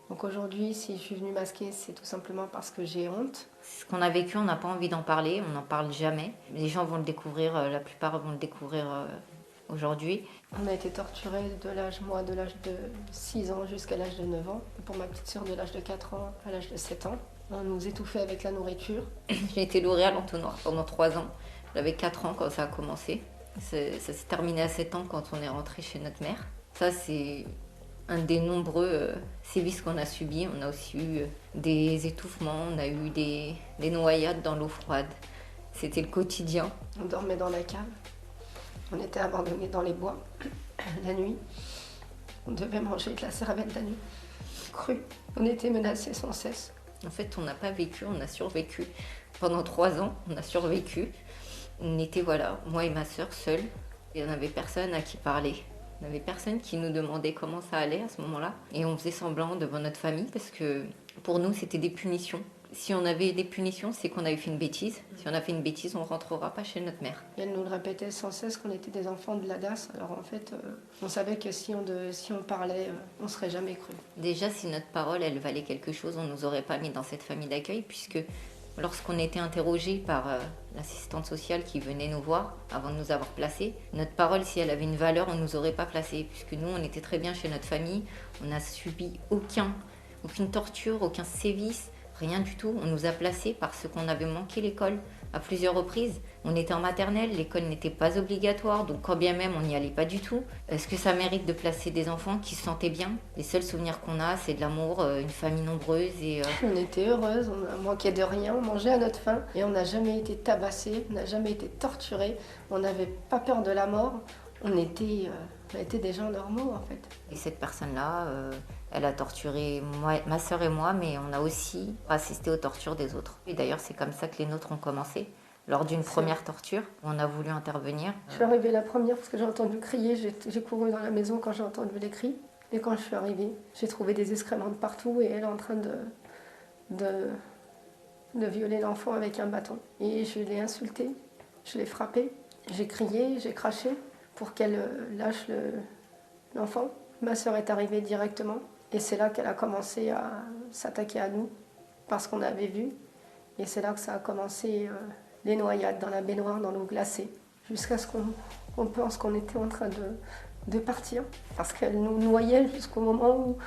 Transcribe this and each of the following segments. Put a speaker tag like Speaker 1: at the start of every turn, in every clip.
Speaker 1: Donc aujourd'hui, si je suis venue masquer, c'est tout simplement parce que j'ai honte.
Speaker 2: Ce qu'on a vécu, on n'a pas envie d'en parler, on n'en parle jamais. Les gens vont le découvrir, la plupart vont le découvrir aujourd'hui.
Speaker 1: On a été torturés moi, de l'âge de 6 ans jusqu'à l'âge de 9 ans. Et pour ma petite sœur, de l'âge de 4 ans à l'âge de 7 ans. On nous étouffait avec la nourriture.
Speaker 2: J'ai été lourée à l'entonnoir pendant 3 ans. J'avais 4 ans quand ça a commencé. Ça s'est terminé à 7 ans quand on est rentré chez notre mère. Ça, c'est un des nombreux sévices qu'on a subis. On a aussi eu des étouffements, on a eu des noyades dans l'eau froide. C'était le quotidien.
Speaker 1: On dormait dans la cave. On était abandonnés dans les bois la nuit. On devait manger de la cervelle la nuit, crue. On était menacés sans cesse.
Speaker 2: En fait, on n'a pas vécu, on a survécu. Pendant 3 ans, on a survécu. On était, voilà, moi et ma sœur seules. Et on n'avait personne à qui parler. On n'avait personne qui nous demandait comment ça allait à ce moment-là. Et on faisait semblant devant notre famille parce que pour nous, c'était des punitions. Si on avait des punitions, c'est qu'on avait fait une bêtise. Si on a fait une bêtise, on ne rentrera pas chez notre mère.
Speaker 1: Et elle nous le répétait sans cesse qu'on était des enfants de la DAS. Alors en fait, on savait que si on parlait, on ne serait jamais cru.
Speaker 2: Déjà, si notre parole, elle valait quelque chose, on ne nous aurait pas mis dans cette famille d'accueil puisque lorsqu'on était interrogé par l'assistante sociale qui venait nous voir avant de nous avoir placés, notre parole, si elle avait une valeur, on ne nous aurait pas placés puisque nous, on était très bien chez notre famille. On n'a subi aucune torture, aucun sévice. Rien du tout, on nous a placés parce qu'on avait manqué l'école à plusieurs reprises. On était en maternelle, l'école n'était pas obligatoire, donc quand bien même on n'y allait pas du tout. Est-ce que ça mérite de placer des enfants qui se sentaient bien? Les seuls souvenirs qu'on a, c'est de l'amour, une famille nombreuse et...
Speaker 1: On était heureuses, on manquait de rien, on mangeait à notre faim et on n'a jamais été tabassés, on n'a jamais été torturés, on n'avait pas peur de la mort. On était des gens normaux en fait.
Speaker 2: Et cette personne-là, elle a torturé ma sœur et moi, mais on a aussi assisté aux tortures des autres. Et d'ailleurs, c'est comme ça que les nôtres ont commencé. Lors d'une première torture, on a voulu intervenir.
Speaker 1: Je suis arrivée la première parce que j'ai entendu crier, j'ai couru dans la maison quand j'ai entendu les cris. Et quand je suis arrivée, j'ai trouvé des excréments de partout et elle est en train de violer l'enfant avec un bâton. Et je l'ai insultée, je l'ai frappée, j'ai crié, j'ai craché pour qu'elle lâche l'enfant. Ma sœur est arrivée directement et c'est là qu'elle a commencé à s'attaquer à nous parce qu'on avait vu. Et c'est là que ça a commencé les noyades dans la baignoire, dans l'eau glacée, jusqu'à ce qu'on pense qu'on était en train de partir. Parce qu'elle nous noyait jusqu'au moment où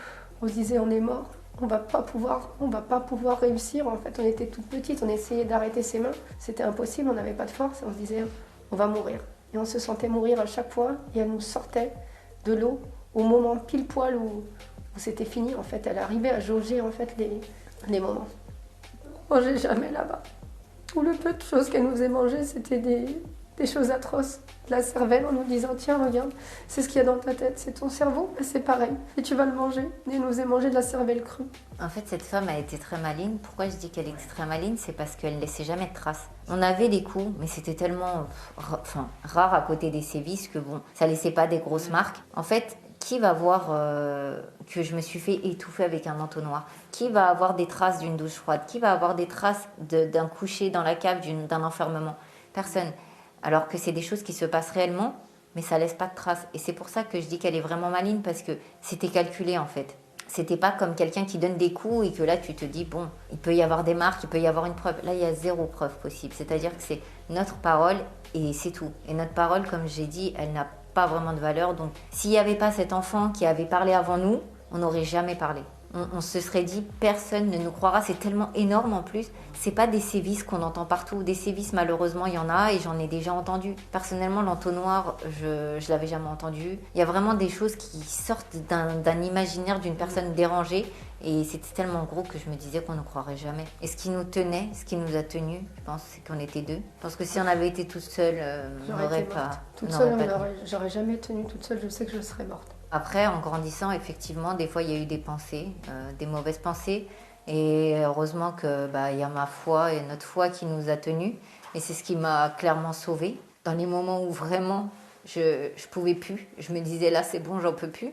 Speaker 1: on se disait on est mort, on va pas pouvoir réussir. En fait, on était toute petite, on essayait d'arrêter ses mains, c'était impossible, on n'avait pas de force, on se disait on va mourir. Et on se sentait mourir à chaque fois et elle nous sortait de l'eau au moment pile poil où c'était fini. En fait, elle arrivait à jauger en fait les moments. On mangeait jamais là-bas. Tout le peu de choses qu'elle nous faisait manger, c'était des choses atroces. De la cervelle en nous disant tiens regarde, c'est ce qu'il y a dans ta tête, c'est ton cerveau, ben, c'est pareil, et tu vas le manger. Et elle nous faisait manger de la cervelle crue.
Speaker 2: En fait, cette femme a été très maligne. Pourquoi je dis qu'elle était très maligne? C'est parce qu'elle ne laissait jamais de traces. On avait des coups, mais c'était tellement rare à côté des sévices que bon, ça laissait pas des grosses marques. En fait, qui va voir que je me suis fait étouffer avec un entonnoir? Qui va avoir des traces d'une douche froide? Qui va avoir des traces d'un coucher dans la cave, d'un enfermement? Personne. Alors que c'est des choses qui se passent réellement, mais ça laisse pas de traces. Et c'est pour ça que je dis qu'elle est vraiment maligne, parce que c'était calculé en fait. C'était pas comme quelqu'un qui donne des coups et que là tu te dis bon, il peut y avoir des marques, il peut y avoir une preuve. Là il y a zéro preuve possible. C'est-à-dire que c'est notre parole et c'est tout. Et notre parole, comme j'ai dit, elle n'a pas vraiment de valeur. Donc s'il n'y avait pas cet enfant qui avait parlé avant nous, on n'aurait jamais parlé. On se serait dit personne ne nous croira, c'est tellement énorme en plus. C'est pas des sévices qu'on entend partout. Des sévices, malheureusement, il y en a et j'en ai déjà entendu. Personnellement, l'entonnoir, je l'avais jamais entendu. Il y a vraiment des choses qui sortent d'un imaginaire d'une personne dérangée et c'était tellement gros que je me disais qu'on ne croirait jamais. Et ce qui nous tenait, ce qui nous a tenus, je pense, c'est qu'on était deux. Parce que si on avait été toute seule, on n'aurait pas...
Speaker 1: Toute seule, j'aurais jamais tenu toute seule, je sais que je serais morte.
Speaker 2: Après, en grandissant, effectivement, des fois, il y a eu des pensées, des mauvaises pensées. Et heureusement que il y a ma foi et notre foi qui nous a tenus. Et c'est ce qui m'a clairement sauvée. Dans les moments où vraiment je pouvais plus, je me disais là, c'est bon, j'en peux plus.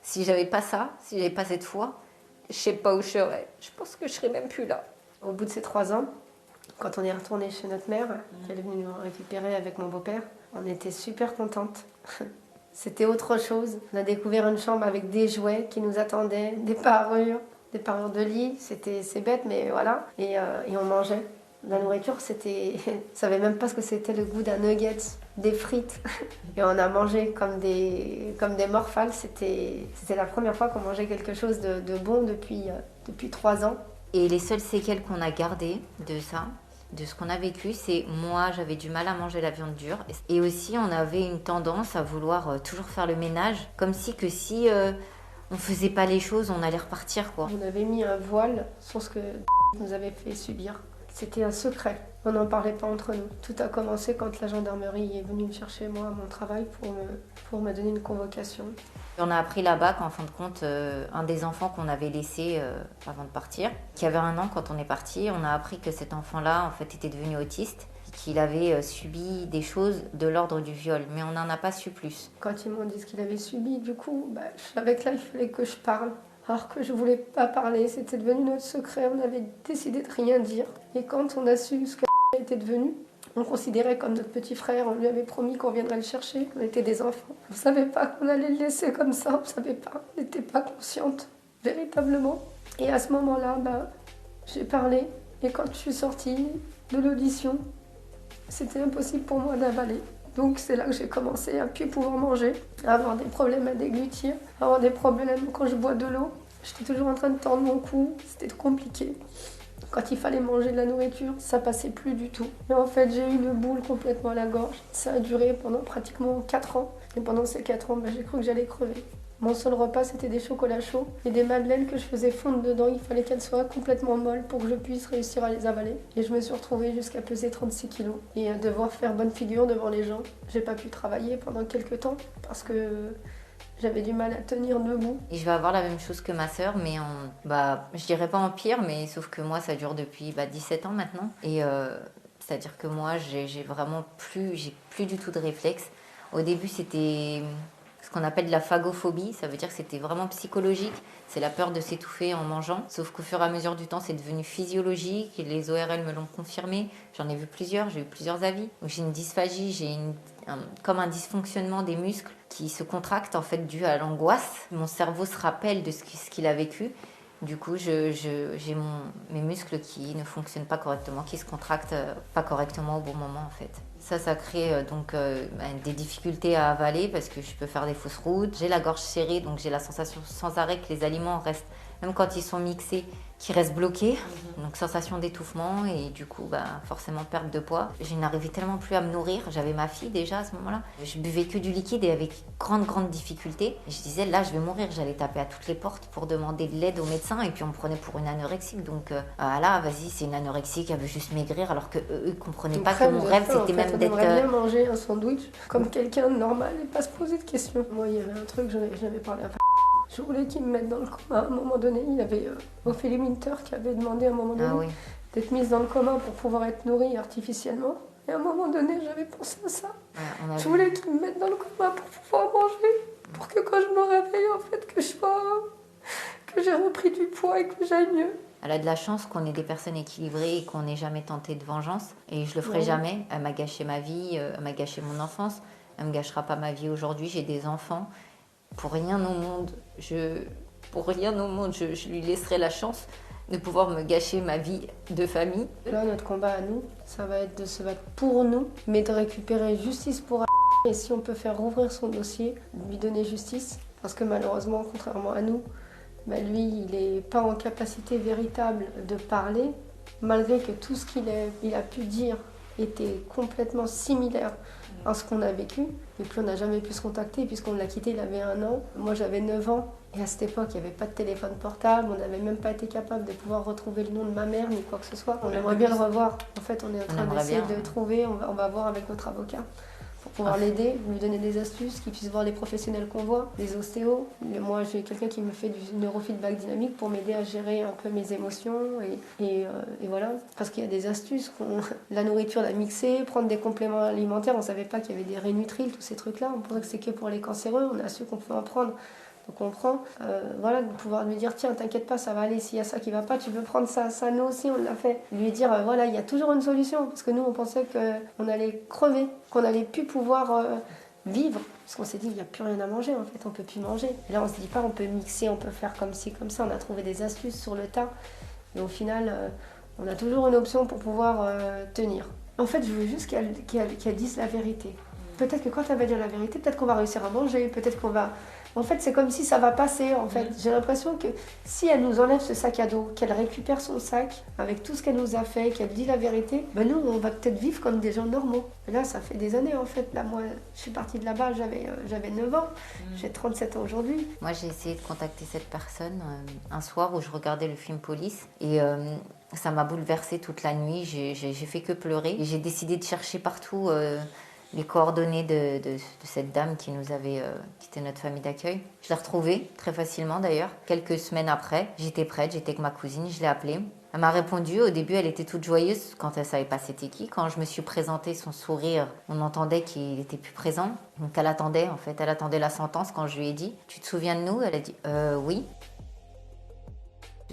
Speaker 2: Si j'avais pas ça, si j'avais pas cette foi, je sais pas où je serais. Je pense que je serais même plus là.
Speaker 1: Au bout de ces 3 ans, quand on est retourné chez notre mère, qui est venue nous récupérer avec mon beau-père, on était super contentes. C'était autre chose. On a découvert une chambre avec des jouets qui nous attendaient, des parures. des parures de lit, c'est bête, mais voilà. Et on mangeait. La nourriture, c'était... On savait même pas ce que c'était le goût d'un nugget, des frites. Et on a mangé comme des morphales. C'était la première fois qu'on mangeait quelque chose de bon depuis 3 ans.
Speaker 2: Et les seules séquelles qu'on a gardées de ça, de ce qu'on a vécu, c'est moi, j'avais du mal à manger la viande dure. Et aussi, on avait une tendance à vouloir toujours faire le ménage, comme si on faisait pas les choses, on allait repartir, quoi.
Speaker 1: On avait mis un voile sur ce que nous avait fait subir. C'était un secret. On n'en parlait pas entre nous. Tout a commencé quand la gendarmerie est venue me chercher, moi, à mon travail, pour me donner une convocation.
Speaker 2: On a appris là-bas qu'en fin de compte, un des enfants qu'on avait laissé avant de partir, qui avait 1 an quand on est parti, on a appris que cet enfant-là, en fait, était devenu autiste, qu'il avait subi des choses de l'ordre du viol, mais on n'en a pas su plus.
Speaker 1: Quand ils m'ont dit ce qu'il avait subi, du coup, je savais que là, il fallait que je parle. Alors que je voulais pas parler, c'était devenu notre secret, on avait décidé de rien dire. Et quand on a su ce qu'il était devenu, on le considérait comme notre petit frère, on lui avait promis qu'on viendrait le chercher, on était des enfants. On ne savait pas qu'on allait le laisser comme ça, on ne savait pas, on n'était pas consciente, véritablement. Et à ce moment-là, j'ai parlé, et quand je suis sortie de l'audition, c'était impossible pour moi d'avaler. Donc c'est là que j'ai commencé à ne plus pouvoir manger, à avoir des problèmes à déglutir, à avoir des problèmes quand je bois de l'eau. J'étais toujours en train de tendre mon cou, c'était compliqué. Quand il fallait manger de la nourriture, ça passait plus du tout. Et en fait, j'ai eu une boule complètement à la gorge. Ça a duré pendant pratiquement 4 ans. Et pendant ces 4 ans, j'ai cru que j'allais crever. Mon seul repas, c'était des chocolats chauds et des madeleines que je faisais fondre dedans. Il fallait qu'elles soient complètement molles pour que je puisse réussir à les avaler. Et je me suis retrouvée jusqu'à peser 36 kilos et à devoir faire bonne figure devant les gens. J'ai pas pu travailler pendant quelques temps parce que j'avais du mal à tenir debout.
Speaker 2: Et je vais avoir la même chose que ma sœur, mais je dirais pas en pire, mais sauf que moi, ça dure depuis 17 ans maintenant. Et c'est-à-dire que moi, j'ai plus du tout de réflexe. Au début, c'était ce qu'on appelle la phagophobie, ça veut dire que c'était vraiment psychologique, c'est la peur de s'étouffer en mangeant, sauf qu'au fur et à mesure du temps c'est devenu physiologique, et les ORL me l'ont confirmé, j'en ai vu plusieurs, j'ai eu plusieurs avis. Donc j'ai une dysphagie, comme un dysfonctionnement des muscles qui se contractent en fait dû à l'angoisse. Mon cerveau se rappelle de ce qu'il a vécu. Du coup, j'ai mes muscles qui ne fonctionnent pas correctement, qui se contractent pas correctement au bon moment en fait. Ça crée des difficultés à avaler parce que je peux faire des fausses routes. J'ai la gorge serrée, donc j'ai la sensation sans arrêt que les aliments restent, même quand ils sont mixés, qui restent bloqués. Donc sensation d'étouffement et du coup, forcément perte de poids. Je n'arrivais tellement plus à me nourrir. J'avais ma fille déjà à ce moment-là. Je buvais que du liquide et avec grande difficulté. Et je disais, là, je vais mourir. J'allais taper à toutes les portes pour demander de l'aide au médecin et puis on me prenait pour une anorexique. Donc là, vas-y, c'est une anorexique, elle veut juste maigrir alors qu'eux ne comprenaient pas que mon rêve, c'était même d'être...
Speaker 1: On aimerait bien manger un sandwich comme quelqu'un de normal et pas se poser de questions. Moi, il y avait un truc, j'avais parlé à... Je voulais qu'il me mette dans le coma. À un moment donné, il y avait Ophélie Winter qui avait demandé à un moment donné d'être mise dans le coma pour pouvoir être nourrie artificiellement. Et à un moment donné, j'avais pensé à ça. Ouais, je voulais qu'il me mette dans le coma pour pouvoir manger. Pour que quand je me réveille, en fait, que j'ai repris du poids et que j'aille mieux.
Speaker 2: Elle a de la chance qu'on ait des personnes équilibrées et qu'on n'ait jamais tenté de vengeance. Et je le ferai jamais. Elle m'a gâché ma vie, elle m'a gâché mon enfance. Elle me gâchera pas ma vie aujourd'hui. J'ai des enfants. Pour rien au monde, je lui laisserai la chance de pouvoir me gâcher ma vie de famille.
Speaker 1: Là, notre combat à nous, ça va être de se battre pour nous, mais de récupérer justice pour et si on peut faire rouvrir son dossier, lui donner justice. Parce que malheureusement, contrairement à nous, lui, il n'est pas en capacité véritable de parler, malgré que tout ce qu'il a pu dire était complètement similaire à ce qu'on a vécu. Et puis on n'a jamais pu se contacter puisqu'on l'a quitté, il avait 1 an. Moi j'avais 9 ans et à cette époque il n'y avait pas de téléphone portable, on n'avait même pas été capable de pouvoir retrouver le nom de ma mère ni quoi que ce soit. On aimerait bien le revoir. En fait on est en train d'essayer de trouver, on va voir avec notre avocat pour pouvoir l'aider, lui donner des astuces, qu'il puisse voir les professionnels qu'on voit, les ostéos. Moi, j'ai quelqu'un qui me fait du neurofeedback dynamique pour m'aider à gérer un peu mes émotions. Et voilà, parce qu'il y a des astuces. La nourriture, la mixer, prendre des compléments alimentaires. On ne savait pas qu'il y avait des Rénutril, tous ces trucs-là. On pensait que c'est que pour les cancéreux. On a su qu'on pouvait en prendre. Donc on prend, de pouvoir lui dire tiens t'inquiète pas ça va aller, s'il y a ça qui va pas tu peux prendre ça, nous aussi on l'a fait. Lui dire il y a toujours une solution parce que nous on pensait qu'on allait crever, qu'on allait plus pouvoir vivre Parce qu'on s'est dit, il n'y a plus rien à manger, en fait, on ne peut plus manger. Et là, on se dit pas, on peut mixer, on peut faire comme ci, comme ça. On a trouvé des astuces sur le tas. Et au final, on a toujours une option pour pouvoir tenir. En fait, je veux juste qu'elle dise la vérité. Peut-être que quand elle va dire la vérité, peut-être qu'on va réussir à manger, peut-être qu'on va... En fait, c'est comme si ça va passer, en fait. J'ai l'impression que si elle nous enlève ce sac à dos, qu'elle récupère son sac avec tout ce qu'elle nous a fait, qu'elle dit la vérité, ben nous, on va peut-être vivre comme des gens normaux. Et là, ça fait des années, en fait. Là, moi, je suis partie de là-bas, j'avais 9 ans. J'ai 37 ans aujourd'hui.
Speaker 2: Moi, j'ai essayé de contacter cette personne un soir où je regardais le film Police. Et ça m'a bouleversée toute la nuit. J'ai fait que pleurer. Et j'ai décidé de chercher partout... les coordonnées de cette dame qui était notre famille d'accueil. Je l'ai retrouvée très facilement d'ailleurs. Quelques semaines après, j'étais prête, j'étais avec ma cousine, je l'ai appelée. Elle m'a répondu, au début elle était toute joyeuse quand elle savait pas c'était qui. Quand je me suis présentée, son sourire, on entendait qu'il était plus présent. Donc elle attendait en fait, elle attendait la sentence quand je lui ai dit « Tu te souviens de nous ?» Elle a dit « Oui ».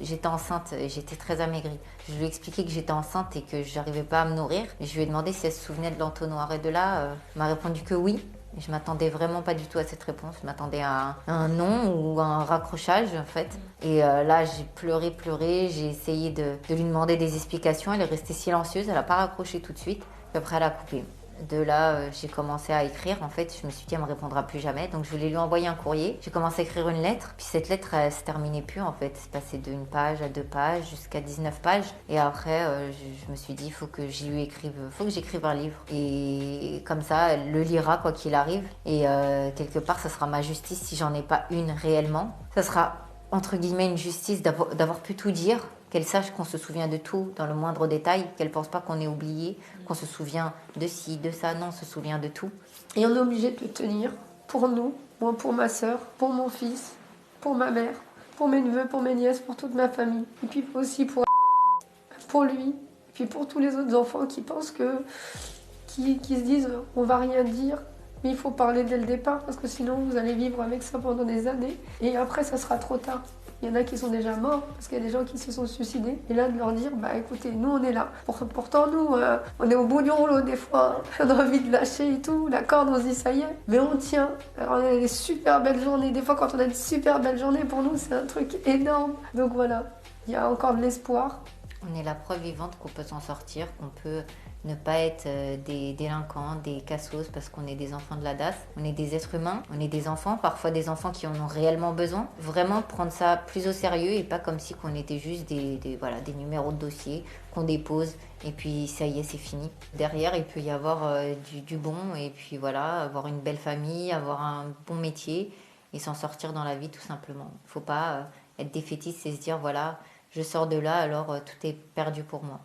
Speaker 2: J'étais enceinte, j'étais très amaigrie. Je lui ai expliqué que j'étais enceinte et que je n'arrivais pas à me nourrir. Je lui ai demandé si elle se souvenait de l'entonnoir. Et de là, elle m'a répondu que oui. Et je m'attendais vraiment pas du tout à cette réponse. Je m'attendais à un non ou à un raccrochage en fait. Et là, j'ai pleuré. J'ai essayé de lui demander des explications. Elle est restée silencieuse, elle n'a pas raccroché tout de suite. Puis après, elle a coupé. De là, j'ai commencé à écrire. En fait, je me suis dit, elle me répondra plus jamais. Donc, je voulais lui envoyer un courrier. J'ai commencé à écrire une lettre. Puis cette lettre, elle se terminait plus, en fait. C'est passé d'une page à 2 pages, jusqu'à 19 pages. Et après, je me suis dit, il faut que j'écrive un livre. Et comme ça, elle le lira, quoi qu'il arrive. Et quelque part, ça sera ma justice si j'en ai pas une réellement. Ça sera, entre guillemets, une justice d'avoir pu tout dire. Qu'elle sache qu'on se souvient de tout, dans le moindre détail, qu'elle ne pense pas qu'on est oublié, qu'on se souvient de ci, de ça, non, on se souvient de tout.
Speaker 1: Et on est obligé de le tenir pour nous, moi pour ma soeur, pour mon fils, pour ma mère, pour mes neveux, pour mes nièces, pour toute ma famille. Et puis aussi pour lui, et puis pour tous les autres enfants qui pensent qui se disent on va rien dire, mais il faut parler dès le départ parce que sinon vous allez vivre avec ça pendant des années et après ça sera trop tard. Il y en a qui sont déjà morts parce qu'il y a des gens qui se sont suicidés. Et là, de leur dire, bah écoutez, nous on est là. Pourtant, nous, on est au bout du rouleau des fois. On a envie de lâcher et tout. La corde, on se dit, ça y est. Mais on tient. Alors, on a des super belles journées. Des fois, quand on a une super belle journée, pour nous, c'est un truc énorme. Donc voilà, il y a encore de l'espoir.
Speaker 2: On est la preuve vivante qu'on peut s'en sortir, qu'on peut ne pas être des délinquants, des cassos parce qu'on est des enfants de la DAS. On est des êtres humains, on est des enfants, parfois des enfants qui en ont réellement besoin. Vraiment prendre ça plus au sérieux et pas comme si qu'on était juste des numéros de dossier qu'on dépose et puis ça y est, c'est fini. Derrière, il peut y avoir du bon et puis voilà, avoir une belle famille, avoir un bon métier et s'en sortir dans la vie tout simplement. Il ne faut pas être défaitiste et se dire voilà, je sors de là alors tout est perdu pour moi.